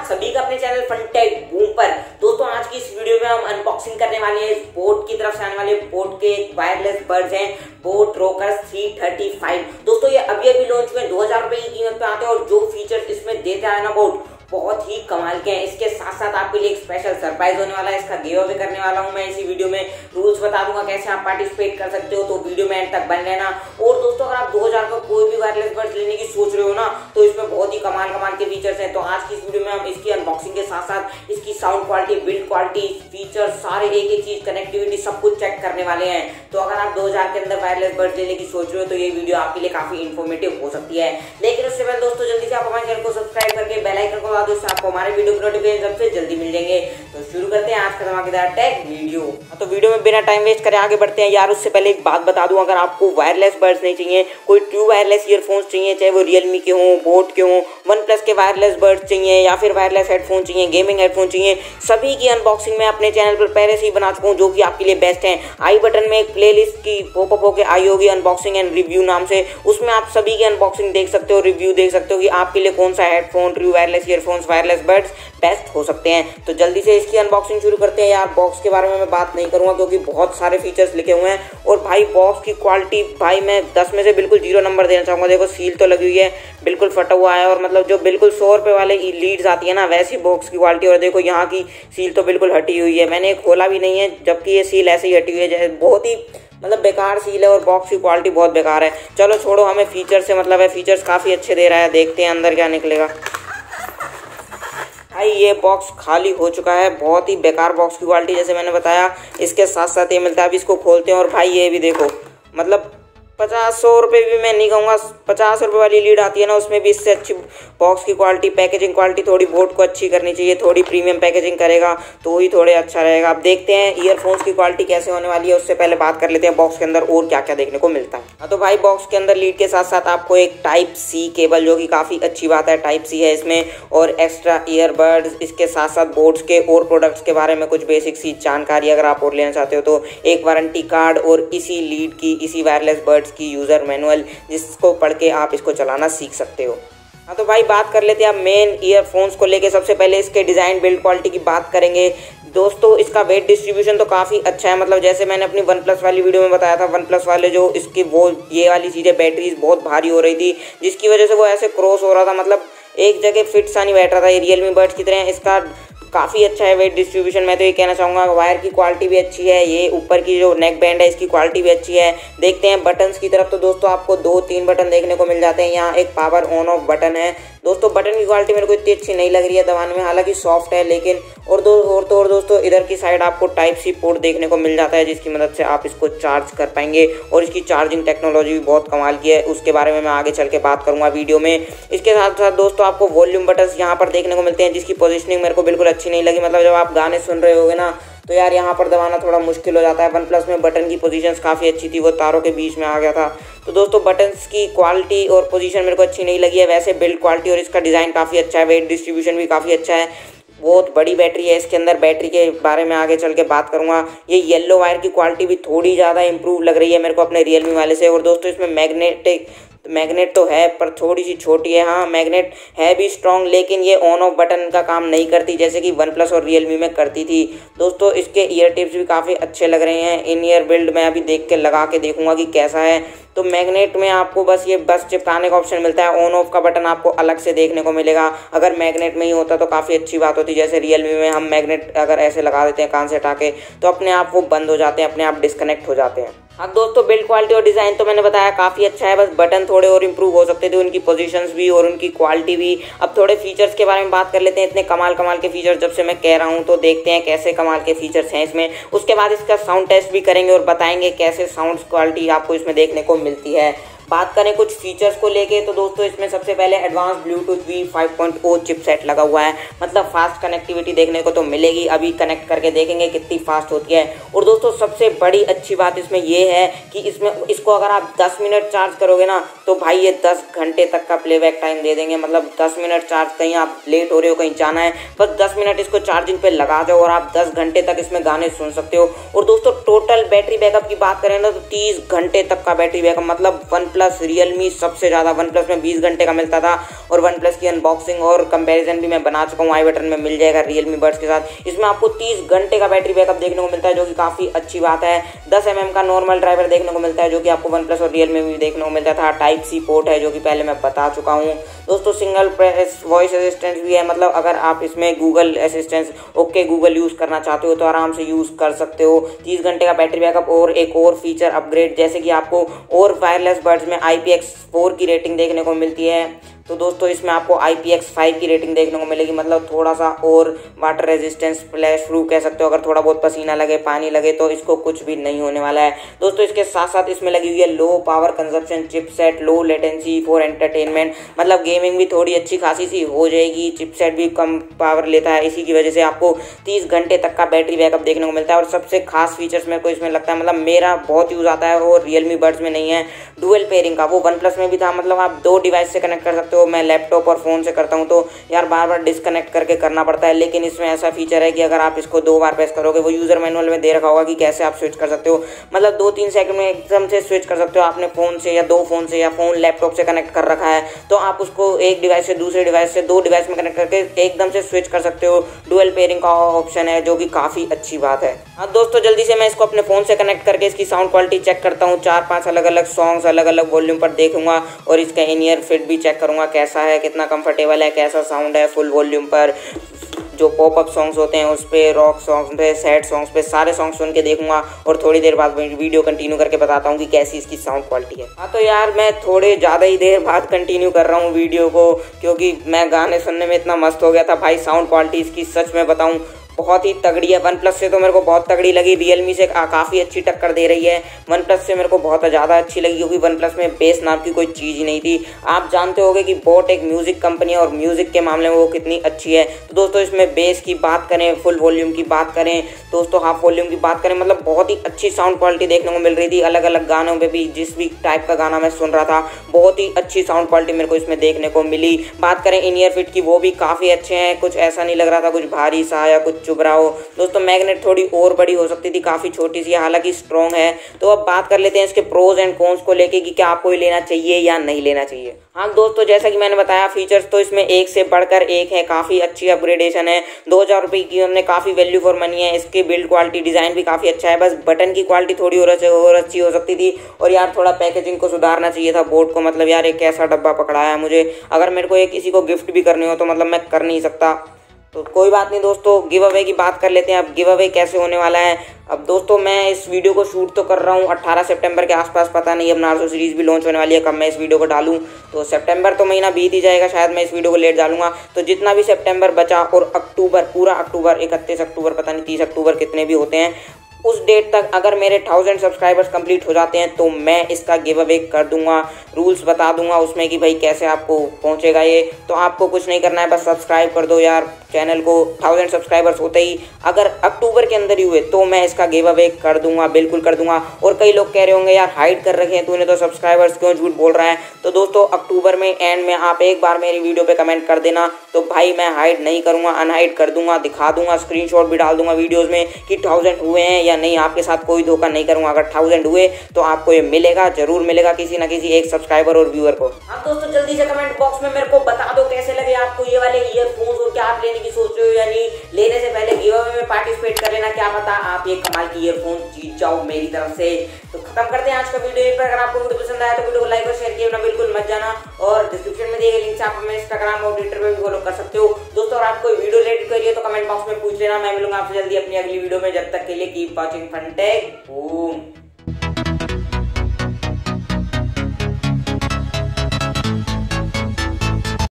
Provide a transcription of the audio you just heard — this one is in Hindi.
स्वागत सभी का अपने चैनल फंटेक्बूम पर। दोस्तों आज की इस वीडियो में हम अनबॉक्सिंग करने वाले हैं बोट की तरफ से आने वाले बोट के वायरलेस बड्स हैं, बोट रॉकर्स 335। दोस्तों ये अभी लॉन्च हुए 2000 रुपए की कीमत पे आते हैं और जो फीचर्स इसमें देता है ना बोट बहुत ही कमाल के हैं। इसके साथ साथ आपके लिए एक स्पेशल सरप्राइज होने वाला है, इसका गिव अवे करने वाला हूं मैं इसी वीडियो में। रूल्स बता दूंगा कैसे आप पार्टिसिपेट कर सकते हो, तो वीडियो में एंड तक बन रहना। और दोस्तों अगर आप 2000 का कोई भी वायरलेस बड्स लेने की सोच रहे हो ना, तो इसमें बहुत ही कमाल के फीचर्स हैं। तो आज की इस वीडियो में हम इसकी अनबॉक्सिंग के साथ साथ इसकी sound quality, build quality, feature सारे एक चीज, कनेक्टिविटी सब कुछ चेक करने वाले हैं। तो अगर आप 2000 के अंदर वायरलेस बड्स लेने की सोच रहे हो तो ये वीडियो आपके लिए काफी इन्फॉर्मेटिव हो सकती है। लेकिन उससे पहले दोस्तों जल्दी से आप हमारे चैनल को सब्सक्राइब करके बेल आइकन को दबा दो, इससे आपको हमारे वीडियो के नोटिफिकेशन सबसे जल्दी मिल जाएंगे। तो शुरू करते हैं आज का धमाकेदार टेक वीडियो। तो वीडियो में बिना टाइम वेस्ट करे आगे बढ़ते हैं। यार उससे पहले एक बात बता दूं, अगर आपको वायरलेस बड्स नहीं चाहिए, कोई ट्रू वायरलेस ईयरफोन्स चाहिए, चाहे वो रियलमी के हों, बोट के हों, वन प्लस के वायरलेस बड्स चाहिए या फिर वायरलेस हेडफोन चाहिए, गेमिंग हेडफोन चाहिए, सभी की अनबॉक्सिंग मैं अपने चैनल पर पहले से ही बना चुका हूँ जो कि आपके लिए बेस्ट है। आई बटन में एक प्लेलिस्ट की पॉपअप होकर आई होगी अनबॉक्सिंग एंड रिव्यू नाम से, उसमें आप सभी की अनबॉक्सिंग देख सकते हो, रिव्यू देख सकते हो कि आपके लिए कौन सा headphone, true wireless earphones, wireless buds best हो सकते हैं। तो जल्दी से इसकी अनबॉक्सिंग शुरू करते हैं। यार बॉक्स के बारे में मैं बात नहीं करूंगा क्योंकि बहुत सारे फीचर्स लिखे हुए हैं और भाई बॉक्स की क्वालिटी भाई मैं 10 में से बिल्कुल 0 नंबर देना चाहूंगा। देखो सील तो लगी हुई है, बिल्कुल फटा हुआ है और मतलब जो बिल्कुल 100 रुपए वाले लीड्स आती है ना वैसी बॉक्स की क्वालिटी। और देखो यहाँ की सील तो बिल्कुल हटी हुई है, मैंने खोला भी नहीं है जबकि ये सील ऐसे ही हटी हुई है, जैसे बहुत ही मतलब बेकार सील है और बॉक्स की क्वालिटी बहुत बेकार है। चलो छोड़ो, हमें फीचर से मतलब है, फीचर्स काफी अच्छे दे रहा है। देखते हैं अंदर क्या निकलेगा। भाई ये बॉक्स खाली हो चुका है, बहुत ही बेकार बॉक्स की क्वालिटी जैसे मैंने बताया। इसके साथ साथ ये मिलता है, अब इसको खोलते हैं और भाई ये भी देखो मतलब 50-100 रुपये भी मैं नहीं कहूँगा, 50 रुपये वाली लीड आती है ना उसमें भी इससे अच्छी बॉक्स की क्वालिटी, पैकेजिंग क्वालिटी थोड़ी बोट को अच्छी करनी चाहिए, थोड़ी प्रीमियम पैकेजिंग करेगा तो ही थोड़े अच्छा रहेगा। अब देखते हैं ईयरफोन्स की क्वालिटी कैसे होने वाली है, उससे पहले बात कर लेते हैं बॉक्स के अंदर और क्या क्या देखने को मिलता है। हाँ तो भाई बॉक्स के अंदर लीड के साथ साथ आपको एक टाइप सी केबल, जो कि काफ़ी अच्छी बात है, टाइप सी है इसमें, और एक्स्ट्रा ईयरबड्स, इसके साथ साथ बोट्स के और प्रोडक्ट्स के बारे में कुछ बेसिक सी जानकारी अगर आप और लेना चाहते हो तो एक वारंटी कार्ड और इसी लीड की, इसी वायरलेस बड्स की यूज़र मैनुअल जिसको पढ़ के आप इसको चलाना सीख सकते हो। हाँ तो भाई बात कर लेते हैं अब मेन ईयरफोन्स को लेके। सबसे पहले इसके डिज़ाइन, बिल्ड क्वालिटी की बात करेंगे। दोस्तों इसका वेट डिस्ट्रीब्यूशन तो काफ़ी अच्छा है, मतलब जैसे मैंने अपनी वन प्लस वाली वीडियो में बताया था, वन प्लस वाले जो इसकी वो ये वाली चीज़ें बैटरीज बहुत भारी हो रही थी जिसकी वजह से वो ऐसे क्रॉस हो रहा था, मतलब एक जगह फिट सा नहीं बैठ रहा था। ये रियलमी बड्स की तरह इसका काफ़ी अच्छा है वेट डिस्ट्रीब्यूशन। मैं तो ये कहना चाहूँगा वायर की क्वालिटी भी अच्छी है, ये ऊपर की जो नेक बैंड है इसकी क्वालिटी भी अच्छी है। देखते हैं बटन्स की तरफ, तो दोस्तों आपको 2-3 बटन देखने को मिल जाते हैं। यहाँ एक पावर ऑन ऑफ बटन है। दोस्तों बटन की क्वालिटी मेरे को इतनी अच्छी नहीं लग रही है दबाने में, हालांकि सॉफ्ट है लेकिन। और दोस्तों इधर की साइड आपको टाइप सी पोर्ट देखने को मिल जाता है जिसकी मदद से आप इसको चार्ज कर पाएंगे और इसकी चार्जिंग टेक्नोलॉजी भी बहुत कमाल की है, उसके बारे में मैं आगे चल के बात करूंगा वीडियो में। इसके साथ साथ दोस्तों आपको वॉल्यूम बटन्स यहाँ पर देखने को मिलते हैं जिसकी पोजिशनिंग मेरे को बिल्कुल अच्छी नहीं लगी, मतलब जब आप गाने सुन रहे होगे ना तो यार यहाँ पर दबाना थोड़ा मुश्किल हो जाता है। वन प्लस में बटन की पोजीशंस काफ़ी अच्छी थी, वो तारों के बीच में आ गया था। तो दोस्तों बटन्स की क्वालिटी और पोजीशन मेरे को अच्छी नहीं लगी है। वैसे बिल्ड क्वालिटी और इसका डिज़ाइन काफ़ी अच्छा है, वेट डिस्ट्रीब्यूशन भी काफ़ी अच्छा है। बहुत बड़ी बैटरी है इसके अंदर, बैटरी के बारे में आगे चल के बात करूँगा। ये येलो वायर की क्वालिटी भी थोड़ी ज़्यादा इंप्रूव लग रही है मेरे को अपने रियलमी वाले से। और दोस्तों इसमें मैग्नेट तो है पर थोड़ी सी छोटी है। हाँ मैग्नेट है भी स्ट्रॉन्ग, लेकिन ये ऑन ऑफ बटन का काम नहीं करती जैसे कि वन प्लस और रियलमी में करती थी। दोस्तों इसके ईयर टिप्स भी काफ़ी अच्छे लग रहे हैं। इन ईयर बिल्ड मैं अभी देख के लगा के देखूंगा कि कैसा है। तो मैग्नेट में आपको बस चिपकाने का ऑप्शन मिलता है, ऑन ऑफ का बटन आपको अलग से देखने को मिलेगा। अगर मैग्नेट में ही होता तो काफ़ी अच्छी बात होती, जैसे रियलमी में हम मैग्नेट अगर ऐसे लगा देते हैं कान से हटा के तो अपने आप वो बंद हो जाते हैं, अपने आप डिस्कनेक्ट हो जाते हैं। हाँ दोस्तों बिल्ड क्वालिटी और डिज़ाइन तो मैंने बताया काफ़ी अच्छा है, बस बटन थोड़े और इंप्रूव हो सकते थे, उनकी पोजीशंस भी और उनकी क्वालिटी भी। अब थोड़े फीचर्स के बारे में बात कर लेते हैं। इतने कमाल के फीचर्स जब से मैं कह रहा हूँ तो देखते हैं कैसे कमाल के फीचर्स हैं इसमें। उसके बाद इसका साउंड टेस्ट भी करेंगे और बताएंगे कैसे साउंड क्वालिटी आपको इसमें देखने को मिलती है। बात करें कुछ फीचर्स को लेके तो दोस्तों इसमें सबसे पहले एडवांस ब्लूटूथ V5.0 चिपसेट लगा हुआ है, मतलब फास्ट कनेक्टिविटी देखने को तो मिलेगी। अभी कनेक्ट करके देखेंगे कितनी फास्ट होती है। और दोस्तों सबसे बड़ी अच्छी बात इसमें ये है कि इसको अगर आप 10 मिनट चार्ज करोगे ना तो भाई ये 10 घंटे तक का प्लेबैक टाइम दे देंगे। मतलब 10 मिनट चार्ज, कहीं आप लेट हो रहे हो, कहीं जाना है, बस 10 मिनट इसको चार्जिंग पे लगा दो और आप 10 घंटे तक इसमें गाने सुन सकते हो। और दोस्तों टोटल बैटरी बैकअप की बात करें ना तो 30 घंटे तक का बैटरी बैकअप, मतलब वन प्लस, रियलमी सबसे ज़्यादा। वन प्लस में 20 घंटे का मिलता था और वन प्लस की अनबॉक्सिंग और कंपैरिजन भी मैं बना चुका हूँ, आई बटन में मिल जाएगा रियलमी बड्स के साथ। इसमें आपको 30 घंटे का बैटरी बैकअप देखने को मिलता है जो कि काफ़ी अच्छी बात है। 10 mm का नॉर्मल ड्राइवर देखने को मिलता है जो कि आपको वन प्लस और रियलमी में भी देखने को मिलता था। टाइप सी पोर्ट है जो कि पहले मैं बता चुका हूँ दोस्तों। सिंगल प्रेस वॉइस असिस्टेंट भी है, मतलब अगर आप इसमें Google assistant okay Google use करना चाहते हो तो आराम से यूज़ कर सकते हो। 30 घंटे का बैटरी बैकअप और एक और फीचर अपग्रेड, जैसे कि आपको और वायरलेस बड्स में IPX4 की रेटिंग देखने को मिलती है, तो दोस्तों इसमें आपको IPX5 की रेटिंग देखने को मिलेगी। मतलब थोड़ा सा और वाटर रेजिस्टेंस फ्लैश प्रूफ कह सकते हो। अगर थोड़ा बहुत पसीना लगे, पानी लगे तो इसको कुछ भी नहीं होने वाला है दोस्तों। इसके साथ साथ इसमें लगी हुई है low power consumption chipset, low latency for entertainment, मतलब गेमिंग भी थोड़ी अच्छी खासी सी हो जाएगी। चिपसेट भी कम पावर लेता है, इसी की वजह से आपको 30 घंटे तक का बैटरी बैकअप देखने को मिलता है। और सबसे खास फीचर्स मेरे को इसमें लगता है, मतलब मेरा बहुत यूज़ आता है और रियलमी बड्स में नहीं है, डुअल पेयरिंग का। वो वन प्लस में भी था, मतलब आप 2 डिवाइस से कनेक्ट कर सकते हो। मैं लैपटॉप और फ़ोन से करता हूं तो यार बार बार डिस्कनेक्ट करके करना पड़ता है, लेकिन इसमें ऐसा फीचर है कि अगर आप इसको 2 बार प्रेस करोगे, वो यूज़र मैनुअल में दे रखा होगा कि कैसे आप स्विच कर सकते हो, मतलब 2-3 सेकंड में एकदम से स्विच कर सकते हो। आपने फ़ोन से या 2 फ़ोन से या फ़ोन लैपटॉप से कनेक्ट कर रखा है तो आप उसको एक डिवाइस से दूसरे डिवाइस से 2 डिवाइस में कनेक्ट करके एकदम से स्विच कर सकते हो। डुअल पेयरिंग का ऑप्शन है जो कि काफ़ी अच्छी बात है। हाँ दोस्तों, जल्दी से मैं इसको अपने फ़ोन से कनेक्ट करके इसकी साउंड क्वालिटी चेक करता हूँ। 4-5 अलग अलग सॉन्ग्स अलग अलग वॉल्यूम पर देखूंगा और इसका इन ईयर फिट भी चेक करूंगा कैसा है, कितना कंफर्टेबल है, कैसा साउंड है फुल वॉल्यूम पर। जो पॉपअप सॉन्ग्स होते हैं उस पर, रॉक सॉन्ग्स पे, सैड सॉन्ग्स पे, सारे सॉन्ग सुन के देखूंगा और थोड़ी देर बाद वीडियो कंटिन्यू करके बताता हूँ कि कैसी इसकी साउंड क्वालिटी है। हाँ तो यार मैं थोड़े ज़्यादा ही देर बाद कंटिन्यू कर रहा हूँ वीडियो को, क्योंकि मैं गाने सुनने में इतना मस्त हो गया था भाई। साउंड क्वालिटी इसकी सच में बताऊँ बहुत ही तगड़ी है। वन प्लस से तो मेरे को बहुत तगड़ी लगी, रियलमी से काफ़ी अच्छी टक्कर दे रही है। वन प्लस से मेरे को बहुत ज़्यादा अच्छी लगी क्योंकि वन प्लस में बेस नाम की कोई चीज़ ही नहीं थी। आप जानते होंगे कि बोट एक म्यूज़िक कंपनी है और म्यूज़िक के मामले में वो कितनी अच्छी है। तो दोस्तों इसमें बेस की बात करें, फुल वॉल्यूम की बात करें दोस्तों, हाफ वॉल्यूम की बात करें, मतलब बहुत ही अच्छी साउंड क्वालिटी देखने को मिल रही थी। अलग अलग गानों में भी, जिस भी टाइप का गाना मैं सुन रहा था, बहुत ही अच्छी साउंड क्वालिटी मेरे को इसमें देखने को मिली। बात करें इन ईयर फिट की, वो भी काफ़ी अच्छे हैं, कुछ ऐसा नहीं लग रहा था कुछ भारी सा या कुछ चुभ रहा हो। दोस्तों मैग्नेट थोड़ी और बड़ी हो सकती थी, काफ़ी छोटी सी है, हालांकि स्ट्रॉन्ग है। तो अब बात कर लेते हैं इसके प्रोज एंड कॉन्स को लेके कि क्या आपको ये लेना चाहिए या नहीं लेना चाहिए। हाँ दोस्तों, जैसा कि मैंने बताया फीचर्स तो इसमें एक से बढ़कर एक है, काफ़ी अच्छी अपग्रेडेशन है। 2000 रुपये की हमने काफ़ी वैल्यू फॉर मनी है। इसकी बिल्ड क्वालिटी, डिज़ाइन भी काफ़ी अच्छा है, बस बटन की क्वालिटी थोड़ी और अच्छी हो सकती थी। और यार थोड़ा पैकेजिंग को सुधारना चाहिए था बोर्ड को, मतलब यार एक कैसा डब्बा पकड़ाया है मुझे। अगर मेरे को एक किसी को गिफ्ट भी करनी हो तो मतलब मैं कर नहीं सकता। तो कोई बात नहीं दोस्तों, गिव अवे की बात कर लेते हैं। अब गिव अवे कैसे होने वाला है। अब दोस्तों मैं इस वीडियो को शूट तो कर रहा हूँ 18 सितंबर के आसपास, पता नहीं अब नार्सो सीरीज़ भी लॉन्च होने वाली है, कब मैं इस वीडियो को डालूँ। तो सितंबर तो महीना बीत ही जाएगा, शायद मैं इस वीडियो को लेट डालूंगा। तो जितना भी सितंबर बचा और अक्टूबर, पूरा अक्टूबर, 31 अक्टूबर, पता नहीं 30 अक्टूबर, कितने भी होते हैं, उस डेट तक अगर मेरे 1000 सब्सक्राइबर्स कंप्लीट हो जाते हैं तो मैं इसका गिव अवे कर दूंगा। रूल्स बता दूंगा उसमें कि भाई कैसे आपको पहुंचेगा ये। तो आपको कुछ नहीं करना है, बस सब्सक्राइब कर दो यार चैनल को। 1000 सब्सक्राइबर्स होते ही, अगर अक्टूबर के अंदर ही हुए तो मैं इसका गिव अवे कर दूंगा, बिल्कुल कर दूंगा। और कई लोग कह रहे होंगे यार हाइड कर रखे हैं तूने तो सब्सक्राइबर्स, क्यों झूठ बोल रहा है। तो दोस्तों अक्टूबर में एंड में आप एक बार मेरी वीडियो पे कमेंट कर देना, तो भाई मैं हाइड नहीं करूँगा, अनहाइड कर दूंगा, दिखा दूंगा, स्क्रीनशॉट भी डाल दूंगा वीडियोज़ में कि 1000 हुए हैं या नहीं। आपके साथ कोई धोखा नहीं करूंगा। अगर 1000 हुए तो आपको ये मिलेगा, जरूर मिलेगा किसी ना किसी एक सब्सक्राइबर और व्यूअर को। हाँ दोस्तों, जल्दी से कमेंट बॉक्स में मेरे को बता दो कैसे लगे आपको ये वाले ईयरफोन्स और क्या आप लेने की सोच रहे हो या नहीं। लेने से पहले गिव अवे में पार्टिसिपेट कर लेना, क्या पता आप ये कमाल की ईयरफोन जीत जाओ मेरी तरफ से। तो खत्म करते हैं आज का वीडियो पर। अगर आपको वीडियो पसंद आया तो वीडियो को लाइक और शेयर किए बिल्कुल मत जाना। और डिस्क्रिप्शन में दिए गए लिंक से आप हमें इंस्टाग्राम और ट्विटर पे भी फॉलो कर सकते हो दोस्तों। और आपको वीडियो रिलेटेड करिए तो कमेंट बॉक्स में पूछ लेना, मैं मिलूंगा आपसे जल्दी अपनी अगली वीडियो में। जब तक के लिए कीप वॉचिंग फनटेक बूम।